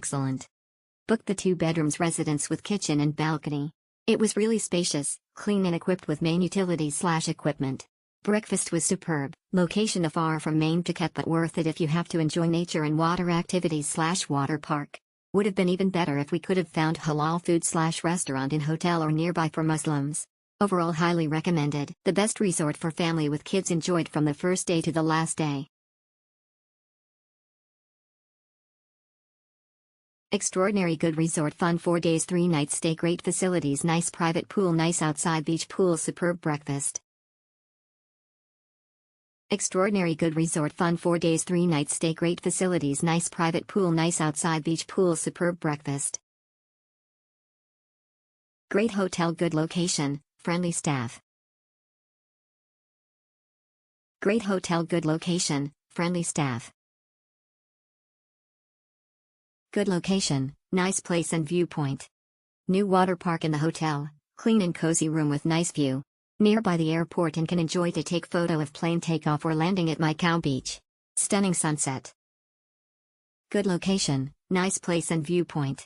excellent. Booked the 2 bedrooms residence with kitchen and balcony. It was really spacious, clean and equipped with main utilities/equipment. Breakfast was superb, location far from main Phuket but worth it if you have to enjoy nature and water activities/water park. Would have been even better if we could have found halal food/restaurant in hotel or nearby for Muslims. Overall highly recommended. The best resort for family with kids, enjoyed from the first day to the last day. Extraordinary good resort, fun 4 days 3 nights stay, great facilities, nice private pool, nice outside beach pool, superb breakfast. Extraordinary good resort, fun 4 days 3 nights stay, great facilities, nice private pool, nice outside beach pool, superb breakfast. Great hotel, good location, friendly staff. Great hotel, good location, friendly staff. Good location, nice place and viewpoint. New water park in the hotel, clean and cozy room with nice view. Nearby the airport and can enjoy to take photo of plane takeoff or landing at Mai Khao Beach. Stunning sunset. Good location, nice place and viewpoint.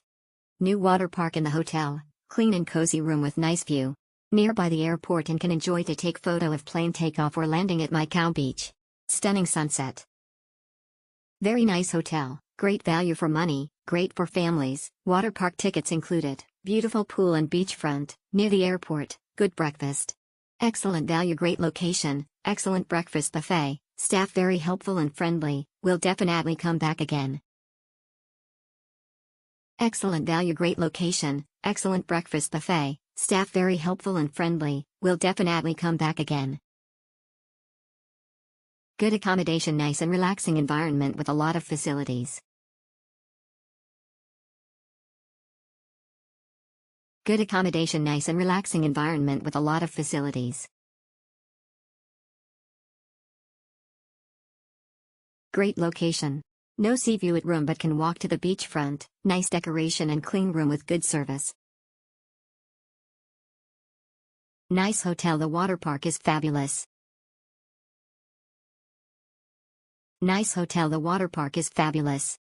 New water park in the hotel, clean and cozy room with nice view. Nearby the airport and can enjoy to take photo of plane takeoff or landing at Mai Khao Beach. Stunning sunset. Very nice hotel, great value for money, great for families, water park tickets included, beautiful pool and beachfront, near the airport, good breakfast. Excellent value, great location, excellent breakfast buffet, staff very helpful and friendly, will definitely come back again. Excellent value, great location, excellent breakfast buffet, staff very helpful and friendly, will definitely come back again. Good accommodation, nice and relaxing environment with a lot of facilities. Good accommodation, nice and relaxing environment with a lot of facilities. Great location. No sea view at room but can walk to the beachfront, nice decoration and clean room with good service. Nice hotel, the water park is fabulous. Nice hotel, the water park is fabulous.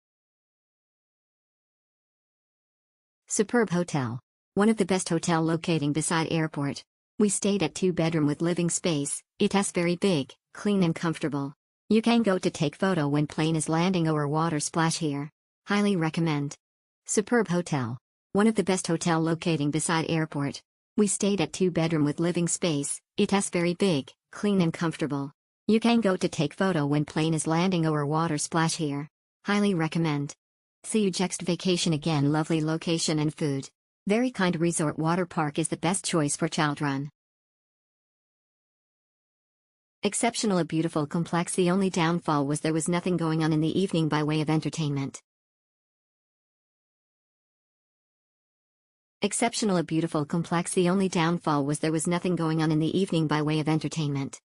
Superb hotel. One of the best hotel locating beside airport. We stayed at 2 bedroom with living space, it has very big, clean and comfortable. You can go to take photo when plane is landing or water splash here. Highly recommend. Superb hotel. One of the best hotel locating beside airport. We stayed at 2 bedroom with living space, it has very big, clean and comfortable. You can go to take photo when plane is landing or water splash here. Highly recommend. See you next vacation again. Lovely location and food. Very kind resort, water park is the best choice for child run. Exceptional, a beautiful complex. The only downfall was there was nothing going on in the evening by way of entertainment. Exceptional, a beautiful complex. The only downfall was there was nothing going on in the evening by way of entertainment.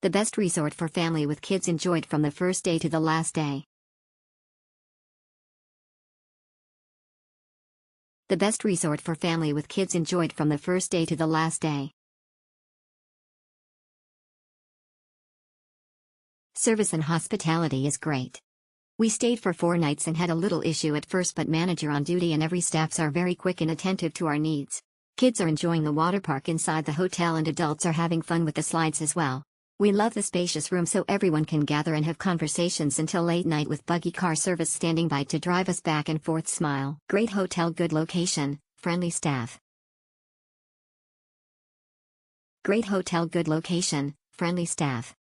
The best resort for family with kids, enjoyed from the first day to the last day. The best resort for family with kids, enjoyed from the first day to the last day. Service and hospitality is great. We stayed for 4 nights and had a little issue at first, but manager on duty and every staffs are very quick and attentive to our needs. Kids are enjoying the water park inside the hotel and adults are having fun with the slides as well. We love the spacious room so everyone can gather and have conversations until late night with buggy car service standing by to drive us back and forth. Smile. Great hotel, good location, friendly staff. Great hotel, good location, friendly staff.